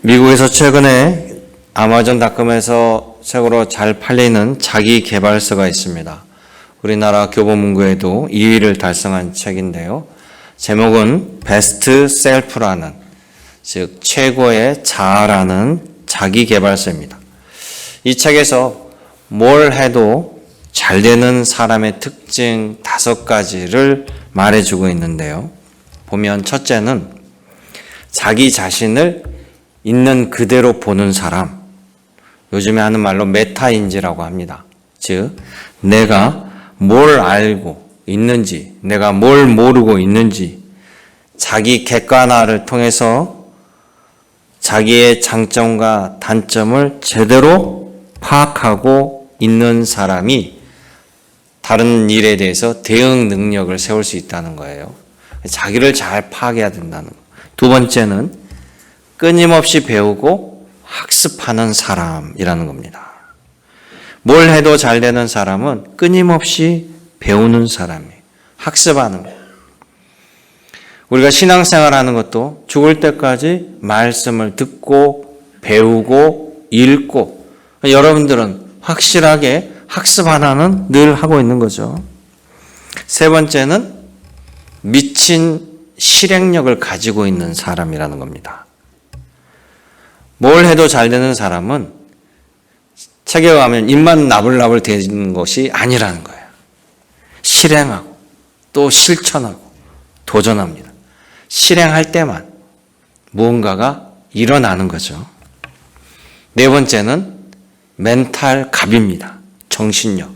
미국에서 최근에 아마존닷컴에서 최고로 잘 팔리는 자기 개발서가 있습니다. 우리나라 교보문고에도 2위를 달성한 책인데요. 제목은 베스트 셀프라는, 즉 최고의 자아라는 자기 개발서입니다. 이 책에서 뭘 해도 잘 되는 사람의 특징 5가지를 말해주고 있는데요. 보면 첫째는 자기 자신을 있는 그대로 보는 사람, 요즘에 하는 말로 메타인지라고 합니다. 즉 내가 뭘 알고 있는지, 내가 뭘 모르고 있는지 자기 객관화를 통해서 자기의 장점과 단점을 제대로 파악하고 있는 사람이 다른 일에 대해서 대응 능력을 세울 수 있다는 거예요. 자기를 잘 파악해야 된다는 거. 두 번째는 끊임없이 배우고 학습하는 사람이라는 겁니다. 뭘 해도 잘 되는 사람은 끊임없이 배우는 사람이에요. 학습하는 거예요. 우리가 신앙생활하는 것도 죽을 때까지 말씀을 듣고 배우고 읽고, 여러분들은 확실하게 학습 하나는 늘 하고 있는 거죠. 세 번째는 미친 실행력을 가지고 있는 사람이라는 겁니다. 뭘 해도 잘 되는 사람은 책에 가면 입만 나불나불 대는 것이 아니라는 거예요. 실행하고 또 실천하고 도전합니다. 실행할 때만 무언가가 일어나는 거죠. 네 번째는 멘탈 갑입니다. 정신력.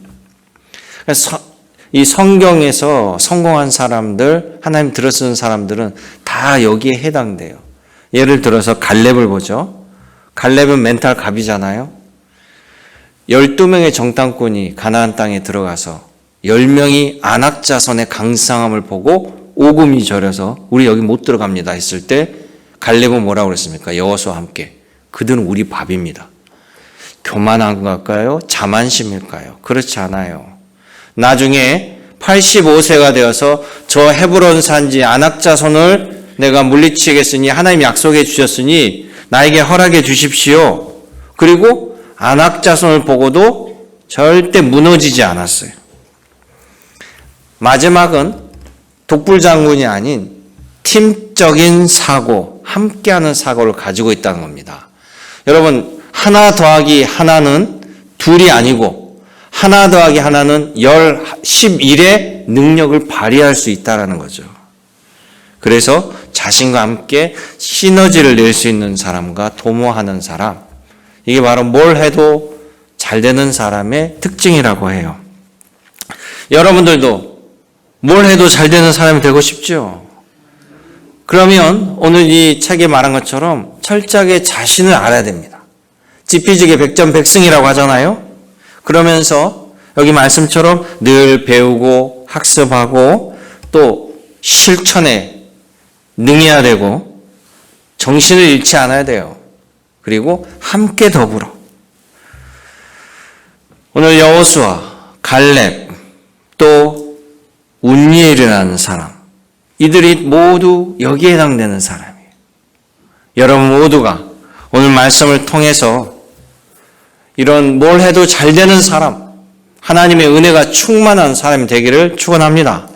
이 성경에서 성공한 사람들, 하나님 들어쓰는 사람들은 다 여기에 해당돼요. 예를 들어서 갈렙을 보죠. 갈렙은 멘탈 갑이잖아요. 12명의 정탐꾼이 가나안 땅에 들어가서 10명이 아낙 자손의 강성함을 보고 오금이 저려서 우리 여기 못 들어갑니다 했을 때 갈렙은 뭐라고 그랬습니까? 여호수아와 함께 그들은 우리 밥입니다. 교만한 걸까요? 자만심일까요? 그렇지 않아요. 나중에 85세가 되어서 저 헤브론 산지 아낙 자손을 내가 물리치겠으니 하나님이 약속해 주셨으니 나에게 허락해 주십시오. 그리고 아낙 자손을 보고도 절대 무너지지 않았어요. 마지막은 독불장군이 아닌 팀적인 사고, 함께하는 사고를 가지고 있다는 겁니다. 여러분, 하나 더하기 하나는 둘이 아니고 하나 더하기 하나는 11의 능력을 발휘할 수 있다는 거죠. 그래서 자신과 함께 시너지를 낼 수 있는 사람과 도모하는 사람, 이게 바로 뭘 해도 잘 되는 사람의 특징이라고 해요. 여러분들도 뭘 해도 잘 되는 사람이 되고 싶죠? 그러면 오늘 이 책에 말한 것처럼 철저하게 자신을 알아야 됩니다. 지피지기 백전백승이라고 하잖아요. 그러면서 여기 말씀처럼 늘 배우고 학습하고 또 실천에 능해야 되고 정신을 잃지 않아야 돼요. 그리고 함께 더불어. 오늘 여호수아, 갈렙, 또 운니엘이라는 사람, 이들이 모두 여기에 해당되는 사람이에요. 여러분 모두가 오늘 말씀을 통해서 이런 뭘 해도 잘 되는 사람, 하나님의 은혜가 충만한 사람이 되기를 축원합니다.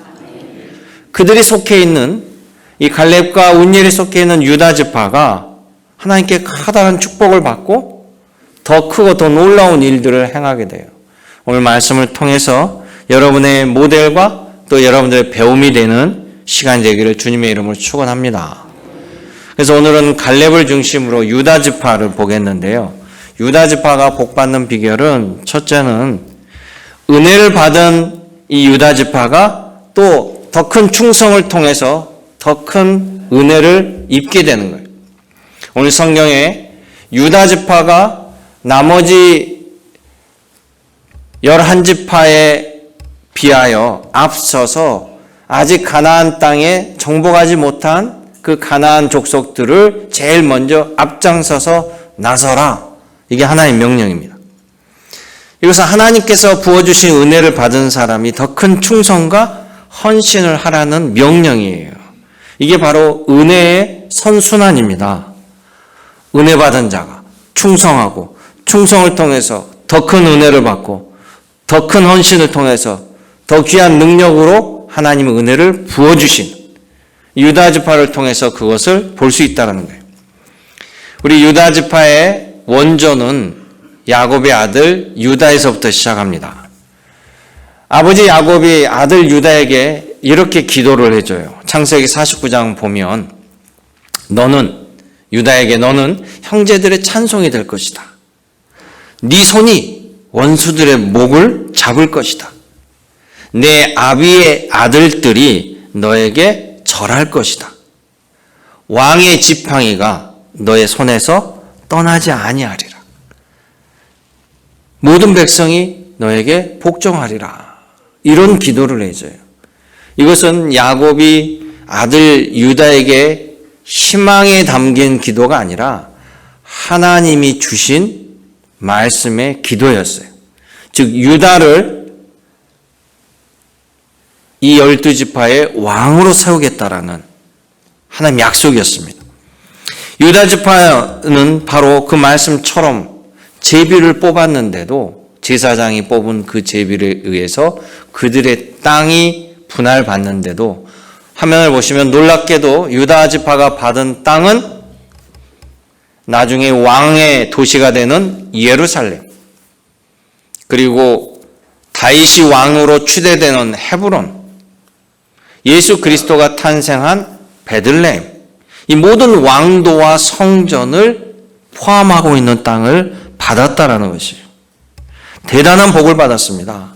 그들이 속해 있는 이 갈렙과 운니엘이 속해 있는 유다 지파가 하나님께 커다란 축복을 받고 더 크고 더 놀라운 일들을 행하게 돼요. 오늘 말씀을 통해서 여러분의 모델과 또 여러분들의 배움이 되는 시간이 되기를 주님의 이름으로 축원합니다. 그래서 오늘은 갈렙을 중심으로 유다 지파를 보겠는데요. 유다 지파가 복받는 비결은 첫째는 은혜를 받은 이 유다 지파가 또 더 큰 충성을 통해서 더 큰 은혜를 입게 되는 거예요. 오늘 성경에 유다 지파가 나머지 11지파에 비하여 앞서서 아직 가나안 땅에 정복하지 못한 그 가나안 족속들을 제일 먼저 앞장서서 나서라. 이게 하나님의 명령입니다. 이것은 하나님께서 부어주신 은혜를 받은 사람이 더 큰 충성과 헌신을 하라는 명령이에요. 이게 바로 은혜의 선순환입니다. 은혜 받은 자가 충성하고 충성을 통해서 더 큰 은혜를 받고 더 큰 헌신을 통해서 더 귀한 능력으로 하나님의 은혜를 부어주신 유다 지파를 통해서 그것을 볼 수 있다는 거예요. 우리 유다 지파의 원조는 야곱의 아들 유다에서부터 시작합니다. 아버지 야곱이 아들 유다에게 이렇게 기도를 해줘요. 창세기 49장 보면 유다에게 너는 형제들의 찬송이 될 것이다. 네 손이 원수들의 목을 잡을 것이다. 내 아비의 아들들이 너에게 절할 것이다. 왕의 지팡이가 너의 손에서 떠나지 아니하리라. 모든 백성이 너에게 복종하리라. 이런 기도를 해줘요. 이것은 야곱이 아들 유다에게 희망에 담긴 기도가 아니라 하나님이 주신 말씀의 기도였어요. 즉 유다를 이 12지파의 왕으로 세우겠다라는 하나님의 약속이었습니다. 유다 지파는 바로 그 말씀처럼 제비를 뽑았는데도 제사장이 뽑은 그 제비에 의해서 그들의 땅이 분할받는데도 화면을 보시면 놀랍게도 유다 지파가 받은 땅은 나중에 왕의 도시가 되는 예루살렘, 그리고 다윗이 왕으로 추대되는 헤브론, 예수 그리스도가 탄생한 베들레헴, 이 모든 왕도와 성전을 포함하고 있는 땅을 받았다라는 것이에요. 대단한 복을 받았습니다.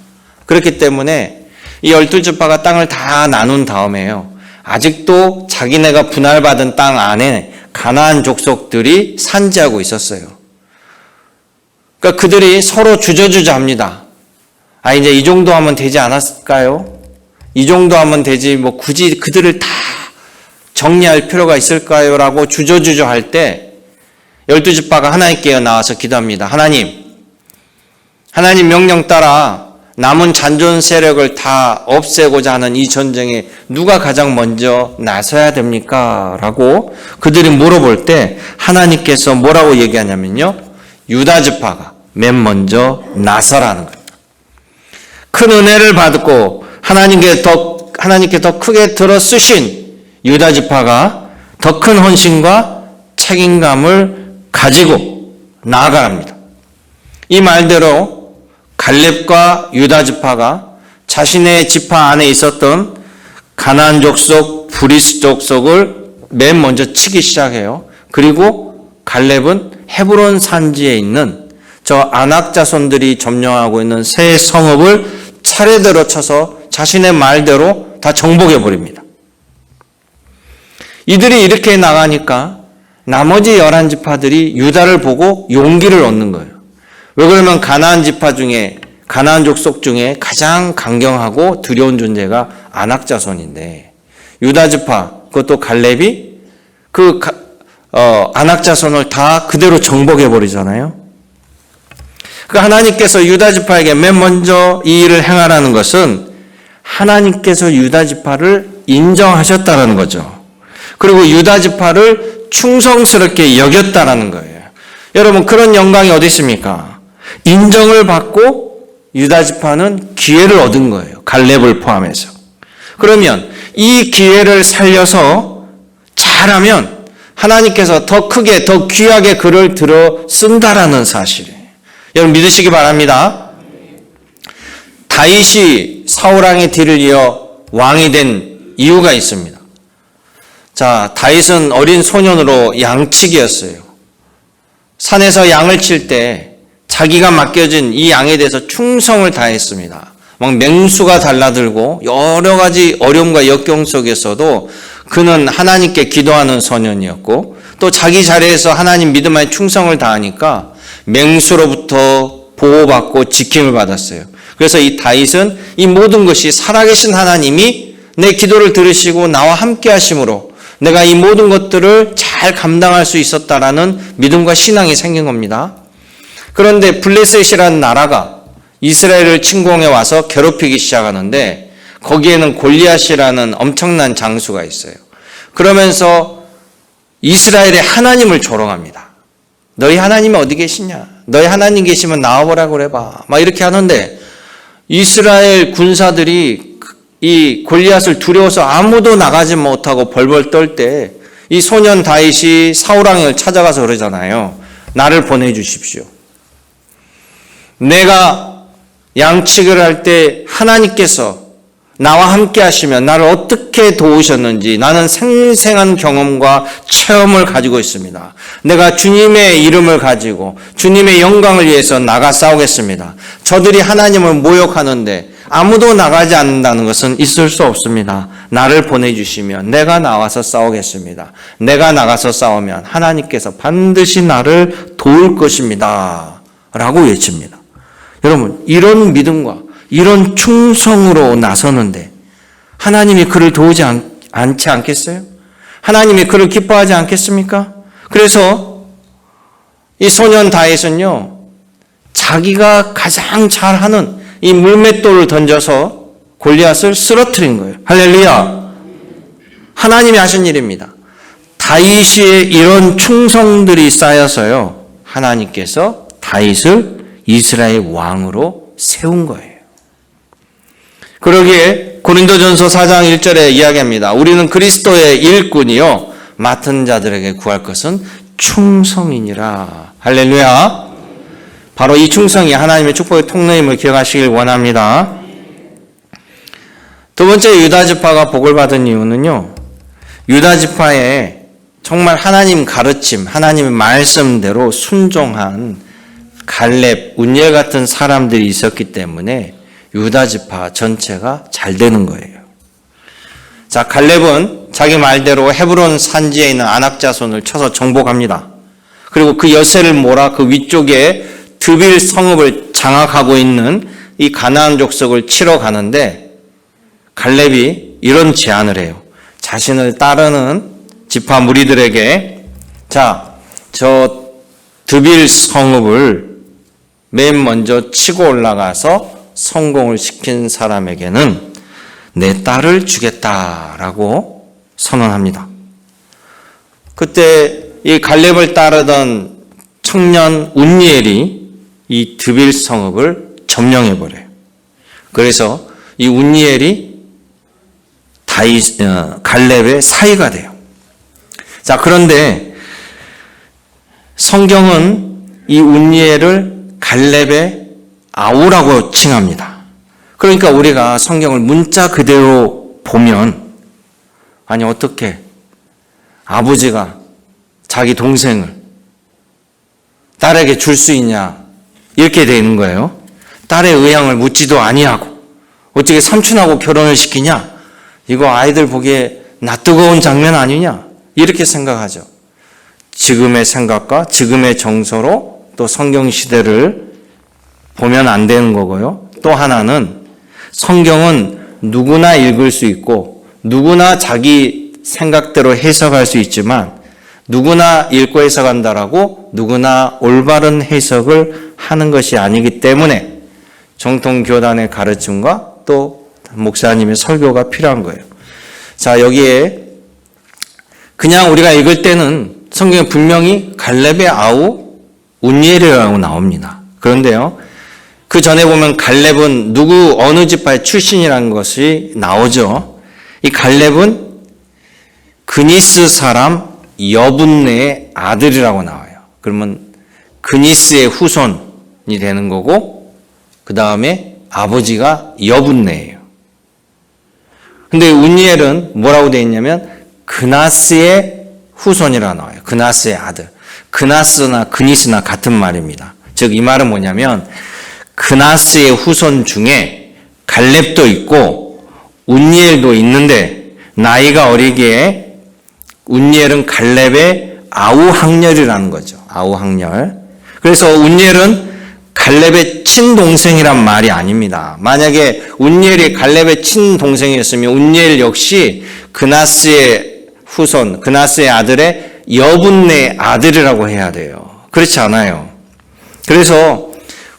그렇기 때문에 이 12지파가 땅을 다 나눈 다음에요, 아직도 자기네가 분할받은 땅 안에 가나안 족속들이 산지하고 있었어요. 그러니까 그들이 서로 주저주저 합니다. 이제 이 정도 하면 되지 않았을까요? 이 정도 하면 되지, 뭐 굳이 그들을 다 정리할 필요가 있을까요? 라고 주저주저 할 때 12지파가 하나님께 나와서 기도합니다. 하나님 명령 따라 남은 잔존 세력을 다 없애고자 하는 이 전쟁에 누가 가장 먼저 나서야 됩니까? 라고 그들이 물어볼 때 하나님께서 뭐라고 얘기하냐면요, 유다 지파가 맨 먼저 나서라는 거예요. 큰 은혜를 받고 하나님께 더 크게 들어 쓰신 유다 지파가 더 큰 헌신과 책임감을 가지고 나아가랍니다. 이 말대로 갈렙과 유다 지파가 자신의 지파 안에 있었던 가나안 족속, 브리스 족속을 맨 먼저 치기 시작해요. 그리고 갈렙은 헤브론 산지에 있는 저 아낙 자손들이 점령하고 있는 새 성읍을 차례대로 쳐서 자신의 말대로 다 정복해 버립니다. 이들이 이렇게 나가니까 나머지 11지파들이 유다를 보고 용기를 얻는 거예요. 왜 그러면 가나안 지파 중에, 가나안 족속 중에 가장 강경하고 두려운 존재가 아낙 자손인데, 유다 지파, 그것도 갈렙이 그 아낙 자손을 다 그대로 정복해 버리잖아요. 그러니까 하나님께서 유다 지파에게 맨 먼저 이 일을 행하라는 것은 하나님께서 유다 지파를 인정하셨다는 거죠. 그리고 유다 지파를 충성스럽게 여겼다라는 거예요. 여러분, 그런 영광이 어디 있습니까? 인정을 받고 유다 지파는 기회를 얻은 거예요. 갈렙을 포함해서. 그러면 이 기회를 살려서 잘하면 하나님께서 더 크게, 더 귀하게 그를 들어 쓴다라는 사실이에요. 여러분 믿으시기 바랍니다. 다윗이 사울왕의 뒤를 이어 왕이 된 이유가 있습니다. 자, 다윗은 어린 소년으로 양치기였어요. 산에서 양을 칠 때 자기가 맡겨진 이 양에 대해서 충성을 다했습니다. 막 맹수가 달라들고 여러 가지 어려움과 역경 속에서도 그는 하나님께 기도하는 소년이었고, 또 자기 자리에서 하나님 믿음 안에 충성을 다하니까 맹수로부터 보호받고 지킴을 받았어요. 그래서 이 다윗은 이 모든 것이 살아계신 하나님이 내 기도를 들으시고 나와 함께 하심으로 내가 이 모든 것들을 잘 감당할 수 있었다라는 믿음과 신앙이 생긴 겁니다. 그런데 블레셋이라는 나라가 이스라엘을 침공해 와서 괴롭히기 시작하는데 거기에는 골리앗이라는 엄청난 장수가 있어요. 그러면서 이스라엘의 하나님을 조롱합니다. 너희 하나님이 어디 계시냐? 너희 하나님 계시면 나와보라고 그래봐. 막 이렇게 하는데 이스라엘 군사들이 이 골리앗을 두려워서 아무도 나가지 못하고 벌벌 떨 때 이 소년 다윗이 사울 왕을 찾아가서 그러잖아요. 나를 보내주십시오. 내가 양치기를 할 때 하나님께서 나와 함께 하시면 나를 어떻게 도우셨는지 나는 생생한 경험과 체험을 가지고 있습니다. 내가 주님의 이름을 가지고 주님의 영광을 위해서 나가 싸우겠습니다. 저들이 하나님을 모욕하는데 아무도 나가지 않는다는 것은 있을 수 없습니다. 나를 보내주시면 내가 나와서 싸우겠습니다. 내가 나가서 싸우면 하나님께서 반드시 나를 도울 것입니다. 라고 외칩니다. 여러분, 이런 믿음과 이런 충성으로 나서는데 하나님이 그를 도우지 않지 않겠어요? 하나님이 그를 기뻐하지 않겠습니까? 그래서 이 소년 다윗은요, 자기가 가장 잘하는 이 물맷돌을 던져서 골리앗을 쓰러뜨린 거예요. 할렐루야. 하나님이 하신 일입니다. 다윗의 이런 충성들이 쌓여서요, 하나님께서 다윗을 이스라엘 왕으로 세운 거예요. 그러기에 고린도전서 4장 1절에 이야기합니다. 우리는 그리스도의 일꾼이요 맡은 자들에게 구할 것은 충성이니라. 할렐루야. 바로 이 충성이 하나님의 축복의 통로임을 기억하시길 원합니다. 두 번째, 유다지파가 복을 받은 이유는요, 유다지파에 정말 하나님 가르침, 하나님의 말씀대로 순종한 갈렙, 운예 같은 사람들이 있었기 때문에 유다지파 전체가 잘 되는 거예요. 자, 갈렙은 자기 말대로 헤브론 산지에 있는 아낙 자손을 쳐서 정복합니다. 그리고 그 여세를 몰아 그 위쪽에 드빌 성읍을 장악하고 있는 이 가나안 족속을 치러 가는데 갈렙이 이런 제안을 해요. 자신을 따르는 지파 무리들에게, 자, 저 드빌 성읍을 맨 먼저 치고 올라가서 성공을 시킨 사람에게는 내 딸을 주겠다라고 선언합니다. 그때 이 갈렙을 따르던 청년 운니엘이 이 드빌 성읍을 점령해버려요. 그래서 이 운니엘이 갈렙의 사이가 돼요. 자, 그런데 성경은 이 운니엘을 갈렙의 아우라고 칭합니다. 그러니까 우리가 성경을 문자 그대로 보면, 아니 어떻게 아버지가 자기 동생을 딸에게 줄 수 있냐, 이렇게 되는 거예요. 딸의 의향을 묻지도 아니하고 어떻게 삼촌하고 결혼을 시키냐, 이거 아이들 보기에 낯뜨거운 장면 아니냐, 이렇게 생각하죠. 지금의 생각과 지금의 정서로 또 성경 시대를 보면 안 되는 거고요. 또 하나는 성경은 누구나 읽을 수 있고 누구나 자기 생각대로 해석할 수 있지만 누구나 읽고 해석한다라고 누구나 올바른 해석을 하는 것이 아니기 때문에 정통 교단의 가르침과 또 목사님의 설교가 필요한 거예요. 자, 여기에 그냥 우리가 읽을 때는 성경에 분명히 갈렙의 아우 운니엘이라고 나옵니다. 그런데요, 그 전에 보면 갈렙은 누구 어느 지파의 출신이라는 것이 나오죠. 이 갈렙은 그니스 사람 여분네의 아들이라고 나와요. 그러면 그니스의 후손이 되는 거고, 그 다음에 아버지가 여분네예요. 근데 운니엘은 뭐라고 되어 있냐면 그나스의 후손이라 나와요. 그나스의 아들. 그나스나 그니스나 같은 말입니다. 즉 이 말은 뭐냐면 그나스의 후손 중에 갈렙도 있고 운니엘도 있는데 나이가 어리기에 운니엘은 갈렙의 아우학렬이라는 거죠. 아우학렬. 그래서 운니엘은 갈렙의 친동생이란 말이 아닙니다. 만약에 운니엘이 갈렙의 친동생이었으면 운니엘 역시 그나스의 후손, 그나스의 아들의 여분네 아들이라고 해야 돼요. 그렇지 않아요. 그래서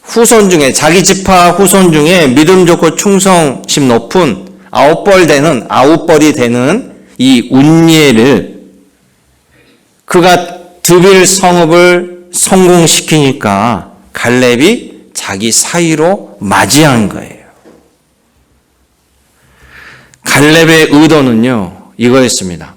후손 중에, 자기 지파 후손 중에 믿음 좋고 충성심 높은 아웃벌이 되는 이 운니엘을, 그가 드빌 성읍을 성공시키니까 갈렙이 자기 사위로 맞이한 거예요. 갈렙의 의도는요, 이거였습니다.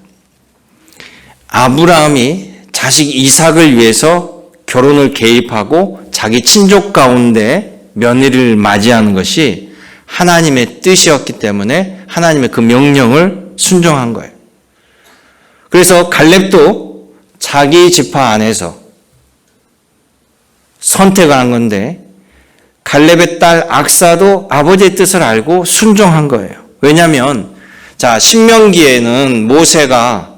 아브라함이 자식 이삭을 위해서 결혼을 개입하고 자기 친족 가운데 며느리를 맞이하는 것이 하나님의 뜻이었기 때문에 하나님의 그 명령을 순종한 거예요. 그래서 갈렙도 자기 지파 안에서 선택을 한 건데 갈렙의 딸 악사도 아버지의 뜻을 알고 순종한 거예요. 왜냐하면 신명기에는 모세가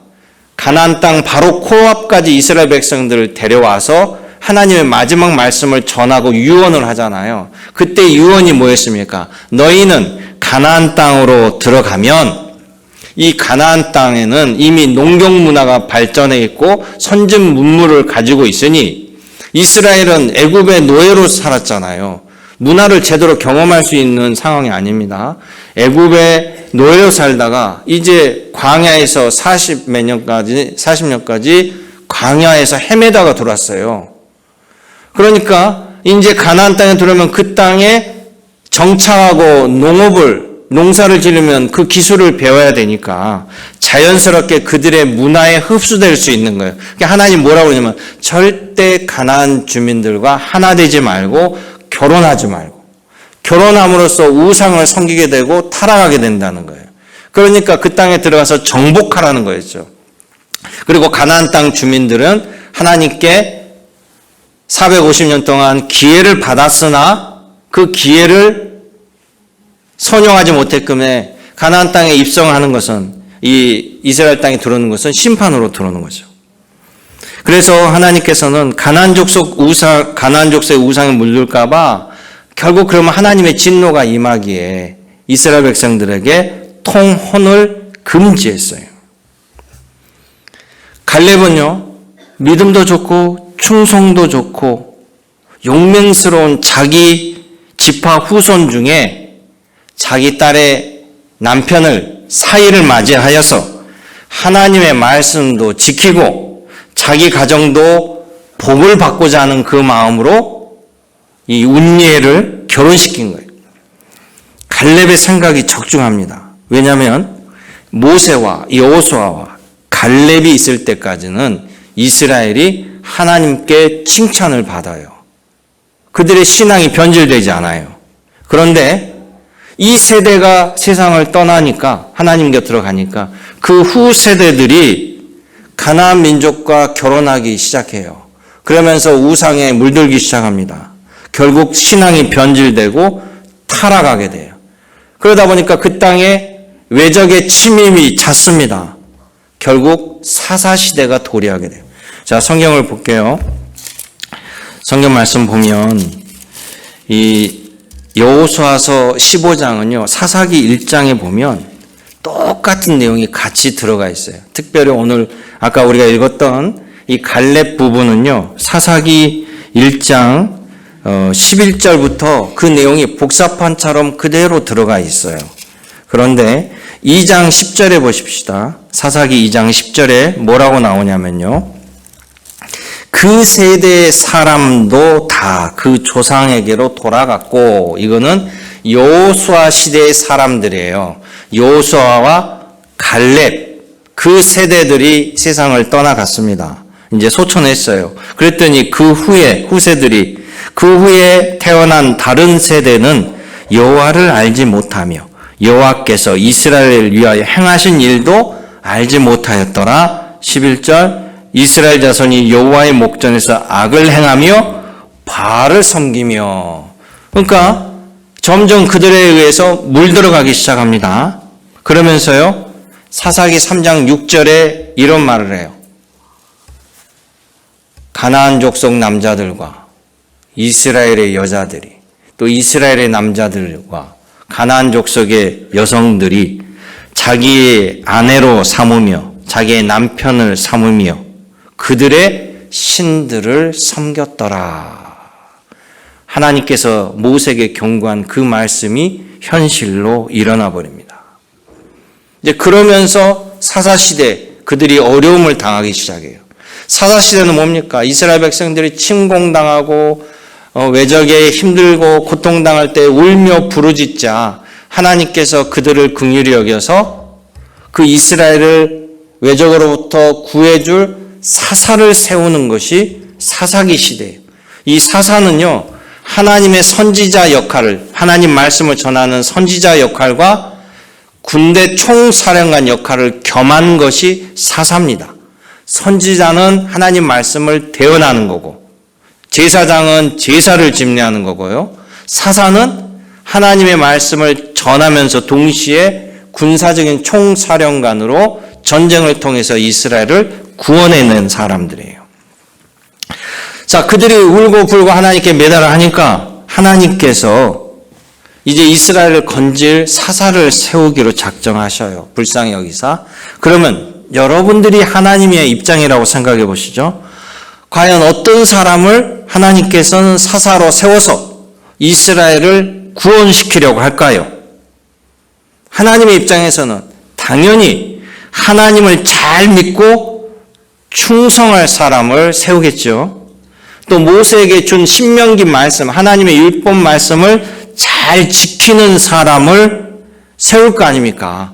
가나안 땅 바로 코앞까지 이스라엘 백성들을 데려와서 하나님의 마지막 말씀을 전하고 유언을 하잖아요. 그때 유언이 뭐였습니까? 너희는 가나안 땅으로 들어가면 이 가나안 땅에는 이미 농경 문화가 발전해 있고 선진 문물을 가지고 있으니 이스라엘은 애굽의 노예로 살았잖아요. 문화를 제대로 경험할 수 있는 상황이 아닙니다. 애굽의 노예로 살다가 이제 광야에서 40년까지 광야에서 헤매다가 돌았어요. 그러니까 이제 가나안 땅에 들어오면 그 땅에 정착하고 농사를 지르면 그 기술을 배워야 되니까 자연스럽게 그들의 문화에 흡수될 수 있는 거예요. 그러니까 하나님 뭐라고 그러냐면 절대 가나안 주민들과 하나 되지 말고 결혼하지 말고 결혼함으로써 우상을 섬기게 되고 타락하게 된다는 거예요. 그러니까 그 땅에 들어가서 정복하라는 거였죠. 그리고 가나안 땅 주민들은 하나님께 450년 동안 기회를 받았으나 그 기회를 선용하지 못했기에 가나안 땅에 입성하는 것은 이 이스라엘 땅에 들어오는 것은 심판으로 들어오는 거죠. 그래서 하나님께서는 가나안 족속의 우상에 물들까 봐 결국 그러면 하나님의 진노가 임하기에 이스라엘 백성들에게 통혼을 금지했어요. 갈렙은요, 믿음도 좋고 충성도 좋고 용맹스러운 자기 지파 후손 중에 자기 딸의 남편을 사위를 맞이하여서 하나님의 말씀도 지키고 자기 가정도 복을 받고자 하는 그 마음으로 이 운니엘을 결혼시킨 거예요. 갈렙의 생각이 적중합니다. 왜냐하면 모세와 여호수아와 갈렙이 있을 때까지는 이스라엘이 하나님께 칭찬을 받아요. 그들의 신앙이 변질되지 않아요. 그런데 이 세대가 세상을 떠나니까 하나님 곁으로 가니까 그 후 세대들이 가나안 민족과 결혼하기 시작해요. 그러면서 우상에 물들기 시작합니다. 결국 신앙이 변질되고 타락하게 돼요. 그러다 보니까 그 땅에 외적의 침입이 잦습니다. 결국 사사시대가 도래하게 돼요. 자, 성경을 볼게요. 성경 말씀 보면 이 여호수아서 15장은요. 사사기 1장에 보면 똑같은 내용이 같이 들어가 있어요. 특별히 오늘 아까 우리가 읽었던 이 갈렙 부분은요. 사사기 1장 11절부터 그 내용이 복사판처럼 그대로 들어가 있어요. 그런데 2장 10절에 보십시다. 사사기 2장 10절에 뭐라고 나오냐면요. 그 세대의 사람도 다 그 조상에게로 돌아갔고, 이거는 여호수아 시대의 사람들이에요. 여호수아와 갈렙, 그 세대들이 세상을 떠나갔습니다. 이제 소천했어요. 그랬더니 그 후에 후세들이 그 후에 태어난 다른 세대는 여호와를 알지 못하며 여호와께서 이스라엘을 위하여 행하신 일도 알지 못하였더라. 11절 이스라엘 자손이 여호와의 목전에서 악을 행하며 바알을 섬기며, 그러니까 점점 그들에 의해서 물들어가기 시작합니다. 그러면서요 사사기 3장 6절에 이런 말을 해요. 가나안 족속 남자들과 이스라엘의 여자들이 또 이스라엘의 남자들과 가나안 족속의 여성들이 자기의 아내로 삼으며 자기의 남편을 삼으며 그들의 신들을 섬겼더라. 하나님께서 모세에게 경고한 그 말씀이 현실로 일어나 버립니다. 이제 그러면서 사사시대 그들이 어려움을 당하기 시작해요. 사사시대는 뭡니까? 이스라엘 백성들이 침공당하고 외적에 힘들고 고통당할 때 울며 부르짖자 하나님께서 그들을 긍휼히 여겨서 그 이스라엘을 외적으로부터 구해줄 사사를 세우는 것이 사사기 시대예요. 이 사사는요, 하나님의 선지자 역할을, 하나님 말씀을 전하는 선지자 역할과 군대 총사령관 역할을 겸한 것이 사사입니다. 선지자는 하나님 말씀을 대언하는 거고, 제사장은 제사를 집례하는 거고요. 사사는 하나님의 말씀을 전하면서 동시에 군사적인 총사령관으로 전쟁을 통해서 이스라엘을 구원해낸 사람들이에요. 자, 그들이 울고 불고 하나님께 매달아 하니까 하나님께서 이제 이스라엘을 건질 사사를 세우기로 작정하셔요. 불쌍히 여기사. 그러면 여러분들이 하나님의 입장이라고 생각해 보시죠. 과연 어떤 사람을 하나님께서는 사사로 세워서 이스라엘을 구원시키려고 할까요? 하나님의 입장에서는 당연히 하나님을 잘 믿고 충성할 사람을 세우겠죠. 또 모세에게 준 신명기 말씀, 하나님의 율법 말씀을 잘 지키는 사람을 세울 거 아닙니까?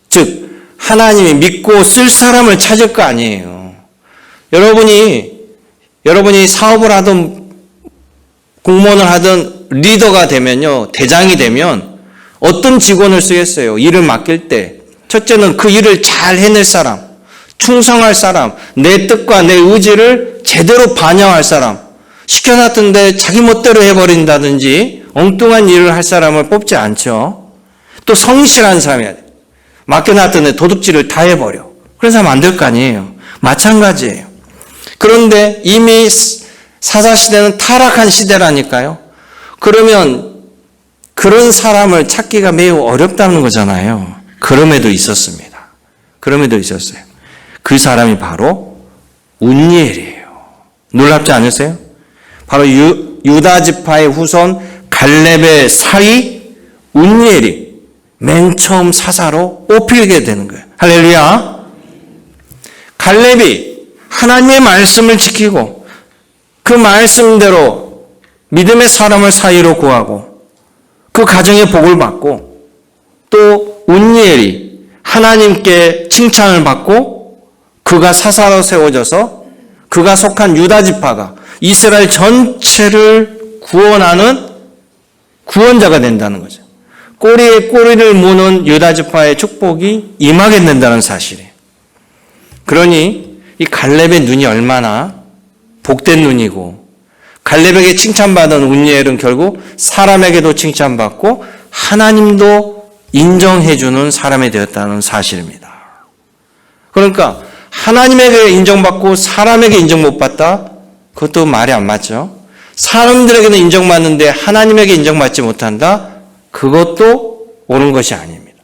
즉 하나님이 믿고 쓸 사람을 찾을 거 아니에요. 여러분이 사업을 하든 공무원을 하든 리더가 되면요, 대장이 되면 어떤 직원을 쓰겠어요? 일을 맡길 때 첫째는 그 일을 잘 해낼 사람, 충성할 사람, 내 뜻과 내 의지를 제대로 반영할 사람, 시켜놨던데 자기 멋대로 해버린다든지 엉뚱한 일을 할 사람을 뽑지 않죠. 또 성실한 사람이야 돼. 맡겨놨던데 도둑질을 다 해버려. 그런 사람 안 될 거 아니에요. 마찬가지예요. 그런데 이미 사사시대는 타락한 시대라니까요. 그러면 그런 사람을 찾기가 매우 어렵다는 거잖아요. 그럼에도 있었습니다. 그럼에도 있었어요. 그 사람이 바로 운니엘이에요. 놀랍지 않으세요? 바로 유다 지파의 후손 갈렙의 사위 운니엘이 맨 처음 사사로 뽑히게 되는 거예요. 할렐루야. 갈렙이 하나님의 말씀을 지키고 그 말씀대로 믿음의 사람을 사이로 구하고 그 가정의 복을 받고 또 운니엘이 하나님께 칭찬을 받고 그가 사사로 세워져서 그가 속한 유다 지파가 이스라엘 전체를 구원하는 구원자가 된다는 거죠. 꼬리에 꼬리를 무는 유다 지파의 축복이 임하게 된다는 사실이에요. 그러니 이 갈렙의 눈이 얼마나 복된 눈이고 갈렙에게 칭찬받은 운니엘은 결국 사람에게도 칭찬받고 하나님도 인정해주는 사람이 되었다는 사실입니다. 그러니까 하나님에게 인정받고 사람에게 인정 못 받다? 그것도 말이 안 맞죠. 사람들에게는 인정받는데 하나님에게 인정받지 못한다? 그것도 옳은 것이 아닙니다.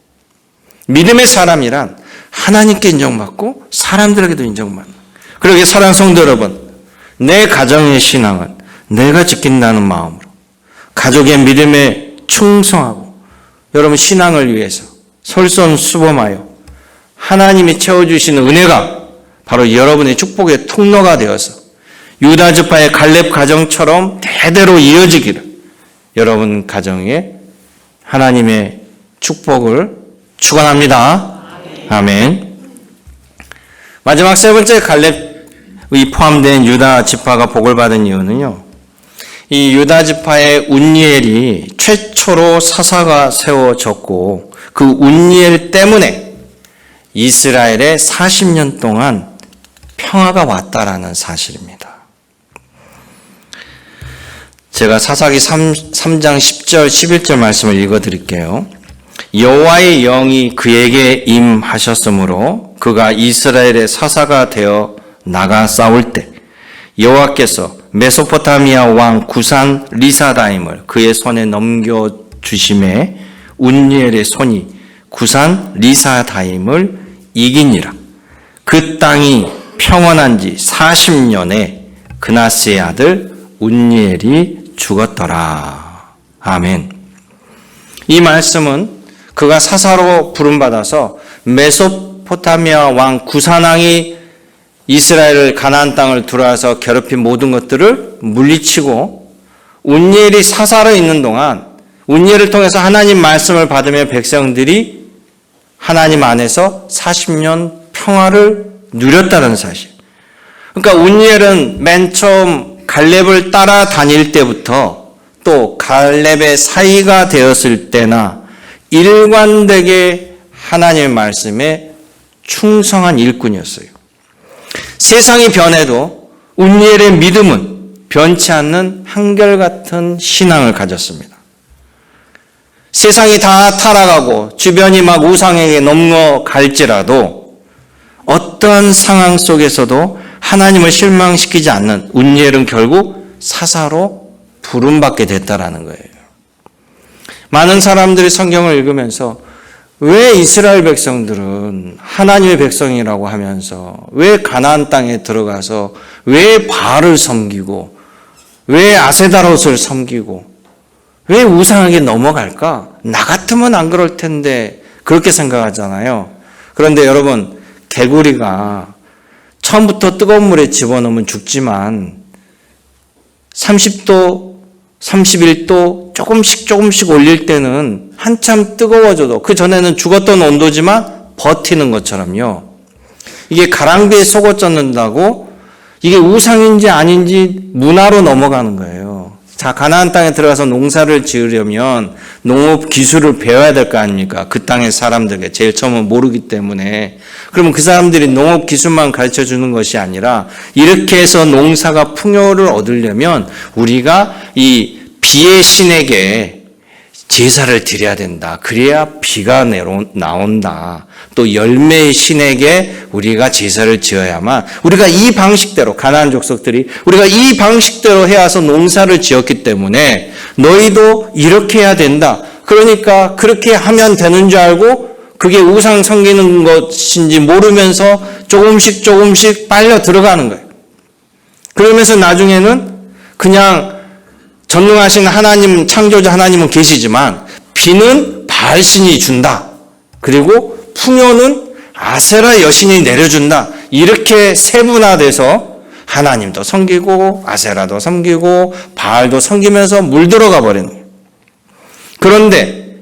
믿음의 사람이란 하나님께 인정받고 사람들에게도 인정받는. 그러기에 사랑하는 성도 여러분, 내 가정의 신앙은 내가 지킨다는 마음으로 가족의 믿음에 충성하고 여러분 신앙을 위해서 솔선수범하여 하나님이 채워주시는 은혜가 바로 여러분의 축복의 통로가 되어서 유다 지파의 갈렙 가정처럼 대대로 이어지기를 여러분 가정에 하나님의 축복을 축원합니다. 아멘. 마지막 세 번째 갈렙이 포함된 유다 지파가 복을 받은 이유는요. 이 유다 지파의 운니엘이 최초로 사사가 세워졌고 그 운니엘 때문에 이스라엘에 40년 동안 평화가 왔다라는 사실입니다. 제가 사사기 3장 10절 11절 말씀을 읽어드릴게요. 여호와의 영이 그에게 임하셨으므로 그가 이스라엘의 사사가 되어 나가 싸울 때 여호와께서 메소포타미아 왕 구산 리사다임을 그의 손에 넘겨주심에 운니엘의 손이 구산 리사다임을 이기니라. 그 땅이 평안한 지 40년에 그나스의 아들 운니엘이 죽었더라. 아멘. 이 말씀은 그가 사사로 부름받아서 메소포타미아 왕 구산왕이 이스라엘을 가나안 땅을 들어와서 괴롭힌 모든 것들을 물리치고 운니엘이 사사로 있는 동안 운니엘을 통해서 하나님 말씀을 받으며 백성들이 하나님 안에서 40년 평화를 누렸다는 사실. 그러니까 운니엘은 맨 처음 갈렙을 따라다닐 때부터 또 갈렙의 사이가 되었을 때나 일관되게 하나님의 말씀에 충성한 일꾼이었어요. 세상이 변해도 운니엘의 믿음은 변치 않는 한결같은 신앙을 가졌습니다. 세상이 다 타락하고 주변이 막 우상에게 넘어갈지라도 어떠한 상황 속에서도 하나님을 실망시키지 않는 운니엘은 결국 사사로 부름받게 됐다라는 거예요. 많은 사람들이 성경을 읽으면서 왜 이스라엘 백성들은 하나님의 백성이라고 하면서 왜 가나안 땅에 들어가서 왜 바알을 섬기고 왜 아세다롯을 섬기고 왜 우상에게 넘어갈까? 나 같으면 안 그럴 텐데 그렇게 생각하잖아요. 그런데 여러분, 개구리가 처음부터 뜨거운 물에 집어넣으면 죽지만 30도, 31도 조금씩 올릴 때는 한참 뜨거워져도 그 전에는 죽었던 온도지만 버티는 것처럼요. 이게 가랑비에 속어 젖는다고 이게 우상인지 아닌지 문화로 넘어가는 거예요. 자, 가나안 땅에 들어가서 농사를 지으려면 농업 기술을 배워야 될 거 아닙니까? 그 땅의 사람들에게 제일 처음은 모르기 때문에. 그러면 그 사람들이 농업 기술만 가르쳐 주는 것이 아니라 이렇게 해서 농사가 풍요를 얻으려면 우리가 이 비의 신에게 제사를 드려야 된다. 그래야 비가 나온다. 또 열매의 신에게 우리가 제사를 지어야만 우리가 이 방식대로 가나안 족속들이 우리가 이 방식대로 해와서 농사를 지었기 때문에 너희도 이렇게 해야 된다. 그러니까 그렇게 하면 되는 줄 알고 그게 우상 섬기는 것인지 모르면서 조금씩 빨려 들어가는 거예요. 그러면서 나중에는 그냥 전능하신 하나님, 창조자 하나님은 계시지만 비는 바알 신이 준다. 그리고 풍요는 아세라 여신이 내려준다. 이렇게 세분화돼서 하나님도 섬기고 아세라도 섬기고 바알도 섬기면서 물들어가 버리는 거예요. 그런데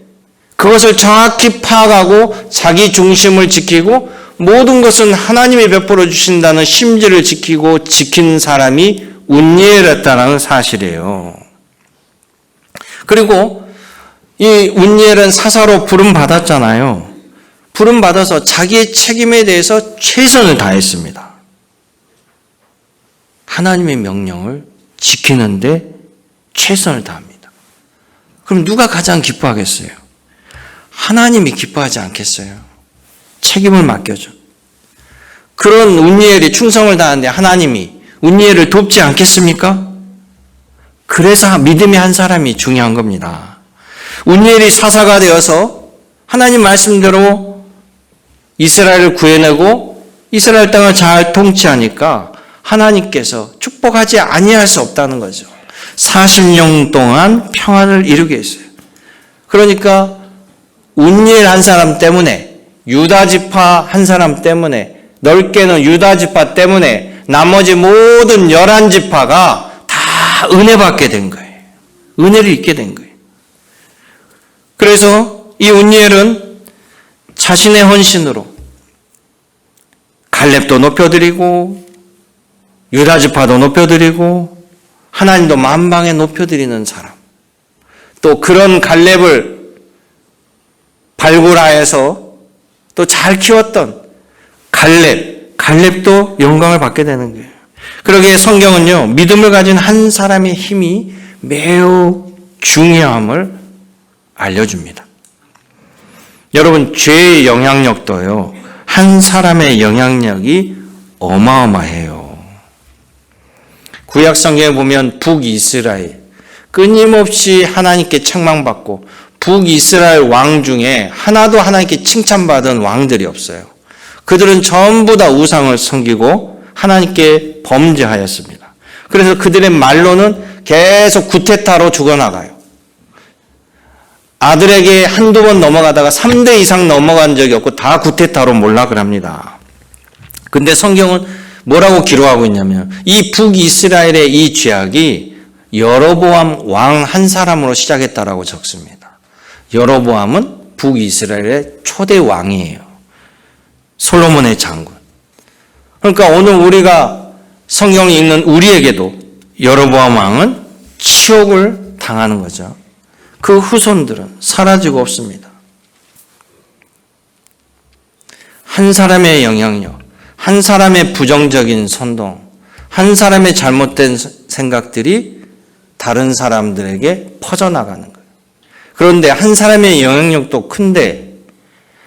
그것을 정확히 파악하고 자기 중심을 지키고 모든 것은 하나님이 베풀어 주신다는 심지를 지키고 지킨 사람이 운니엘이었다는 사실이에요. 그리고 이 운니엘은 사사로 부름받았잖아요. 부름받아서 자기의 책임에 대해서 최선을 다했습니다. 하나님의 명령을 지키는데 최선을 다합니다. 그럼 누가 가장 기뻐하겠어요? 하나님이 기뻐하지 않겠어요? 책임을 맡겨줘. 그런 운니엘이 충성을 다하는데 하나님이 운니엘을 돕지 않겠습니까? 그래서 믿음의 한 사람이 중요한 겁니다. 운니엘이 사사가 되어서 하나님 말씀대로 이스라엘을 구해내고 이스라엘 땅을 잘 통치하니까 하나님께서 축복하지 아니할 수 없다는 거죠. 40년 동안 평안을 이루게 했어요. 그러니까 운니엘 한 사람 때문에 유다 지파 한 사람 때문에 넓게는 유다 지파 때문에 나머지 모든 11지파가 은혜 받게 된 거예요. 은혜를 입게 된 거예요. 그래서 이 운니엘은 자신의 헌신으로 갈렙도 높여드리고 유다지파도 높여드리고 하나님도 만방에 높여드리는 사람, 또 그런 갈렙을 발굴하여서 또 잘 키웠던 갈렙도 영광을 받게 되는 거예요. 그러기에 성경은요, 믿음을 가진 한 사람의 힘이 매우 중요함을 알려줍니다. 여러분, 죄의 영향력도요, 한 사람의 영향력이 어마어마해요. 구약 성경에 보면 북이스라엘, 끊임없이 하나님께 책망받고 북이스라엘 왕 중에 하나도 하나님께 칭찬받은 왕들이 없어요. 그들은 전부 다 우상을 섬기고 하나님께 범죄하였습니다. 그래서 그들의 말로는 계속 구테타로 죽어나가요. 아들에게 한두 번 넘어가다가 3대 이상 넘어간 적이 없고 다 구테타로 몰락을 합니다. 근데 성경은 뭐라고 기록하고 있냐면 이 북이스라엘의 이 죄악이 여로보암 왕 한 사람으로 시작했다라고 적습니다. 여로보암은 북이스라엘의 초대 왕이에요. 솔로몬의 장군. 그러니까 오늘 우리가 성경을 읽는 우리에게도 여로보암 왕은 치욕을 당하는 거죠. 그 후손들은 사라지고 없습니다. 한 사람의 영향력, 한 사람의 부정적인 선동, 한 사람의 잘못된 생각들이 다른 사람들에게 퍼져나가는 거예요. 그런데 한 사람의 영향력도 큰데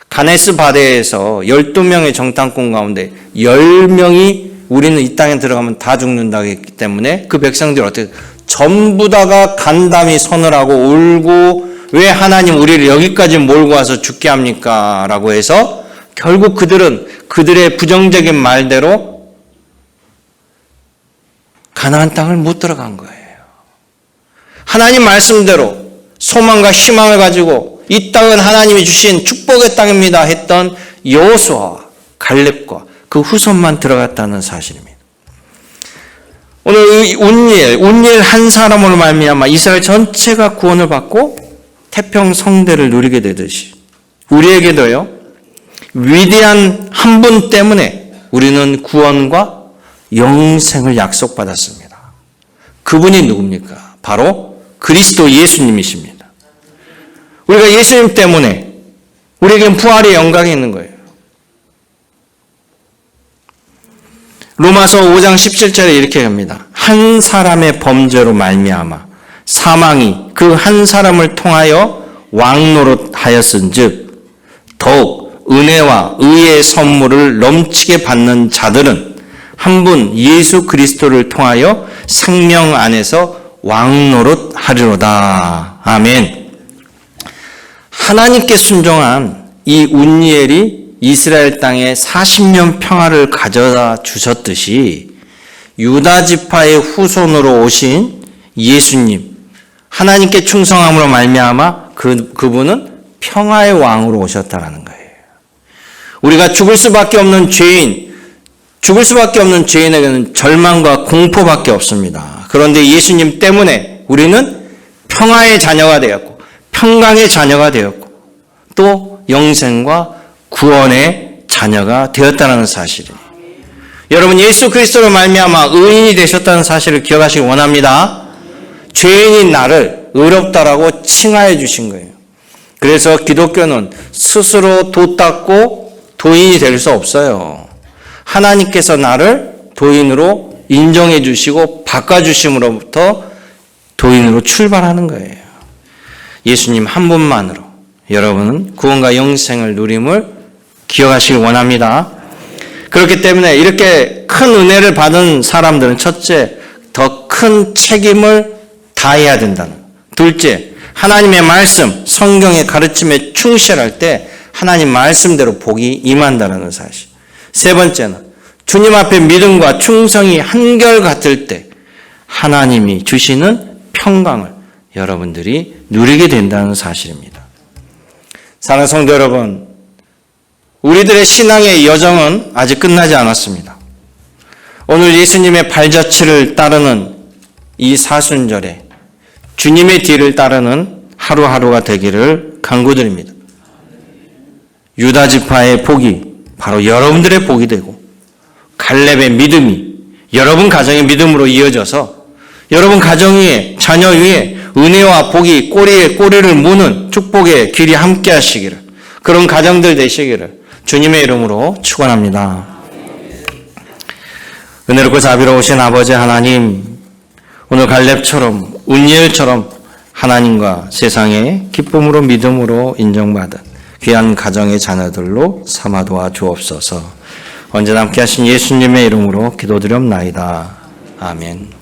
가네스 바데에서 12명의 정탐꾼 가운데 10명이 우리는 이 땅에 들어가면 다 죽는다고 했기 때문에 그 백성들이 어떻게 전부 다가 간담이 선을 하고 울고 왜 하나님 우리를 여기까지 몰고 와서 죽게 합니까? 라고 해서 결국 그들은 그들의 부정적인 말대로 가나안 땅을 못 들어간 거예요. 하나님 말씀대로 소망과 희망을 가지고 이 땅은 하나님이 주신 축복의 땅입니다 했던 여호수아와 갈렙과 그 후손만 들어갔다는 사실입니다. 오늘 운니엘 한 사람으로 말미암아 이스라엘 전체가 구원을 받고 태평 성대를 누리게 되듯이 우리에게도요 위대한 한 분 때문에 우리는 구원과 영생을 약속받았습니다. 그분이 누굽니까? 바로 그리스도 예수님이십니다. 우리가 예수님 때문에 우리에겐 부활의 영광이 있는 거예요. 로마서 5장 17절에 이렇게 합니다. 한 사람의 범죄로 말미암아 사망이 그 한 사람을 통하여 왕노릇하였은즉 더욱 은혜와 의의 선물을 넘치게 받는 자들은 한 분 예수 그리스도를 통하여 생명 안에서 왕노릇하리로다. 아멘. 하나님께 순종한 이 운니엘이 이스라엘 땅에 40년 평화를 가져다 주셨듯이 유다 지파의 후손으로 오신 예수님, 하나님께 충성함으로 말미암아 그분은 평화의 왕으로 오셨다라는 거예요. 우리가 죽을 수밖에 없는 죄인에게는 절망과 공포밖에 없습니다. 그런데 예수님 때문에 우리는 평화의 자녀가 되었고 평강의 자녀가 되었고 또 영생과 구원의 자녀가 되었다는 사실이에요. 여러분 예수 그리스도로 말미암아 의인이 되셨다는 사실을 기억하시기 원합니다. 죄인인 나를 의롭다라고 칭하여 주신 거예요. 그래서 기독교는 스스로 도 닦고 도인이 될 수 없어요. 하나님께서 나를 도인으로 인정해 주시고 바꿔주심으로부터 도인으로 출발하는 거예요. 예수님 한 분만으로 여러분은 구원과 영생을 누림을 기억하시길 원합니다. 그렇기 때문에 이렇게 큰 은혜를 받은 사람들은 첫째, 더 큰 책임을 다해야 된다는 것. 둘째, 하나님의 말씀, 성경의 가르침에 충실할 때 하나님 말씀대로 복이 임한다는 사실. 세 번째는 주님 앞에 믿음과 충성이 한결같을 때 하나님이 주시는 평강을 여러분들이 누리게 된다는 사실입니다. 사랑하는 성도 여러분, 우리들의 신앙의 여정은 아직 끝나지 않았습니다. 오늘 예수님의 발자취를 따르는 이 사순절에 주님의 뒤를 따르는 하루하루가 되기를 간구드립니다. 유다 지파의 복이 바로 여러분들의 복이 되고 갈렙의 믿음이 여러분 가정의 믿음으로 이어져서 여러분 가정 위에 자녀 위에 은혜와 복이 꼬리에 꼬리를 무는 축복의 길이 함께 하시기를 그런 가정들 되시기를 주님의 이름으로 축원합니다. 은혜롭고 자비로우신 아버지 하나님, 오늘 갈렙처럼 운니엘처럼 하나님과 세상의 기쁨으로 믿음으로 인정받은 귀한 가정의 자녀들로 삼아 도와 주옵소서. 언제나 함께 하신 예수님의 이름으로 기도드렸나이다. 아멘.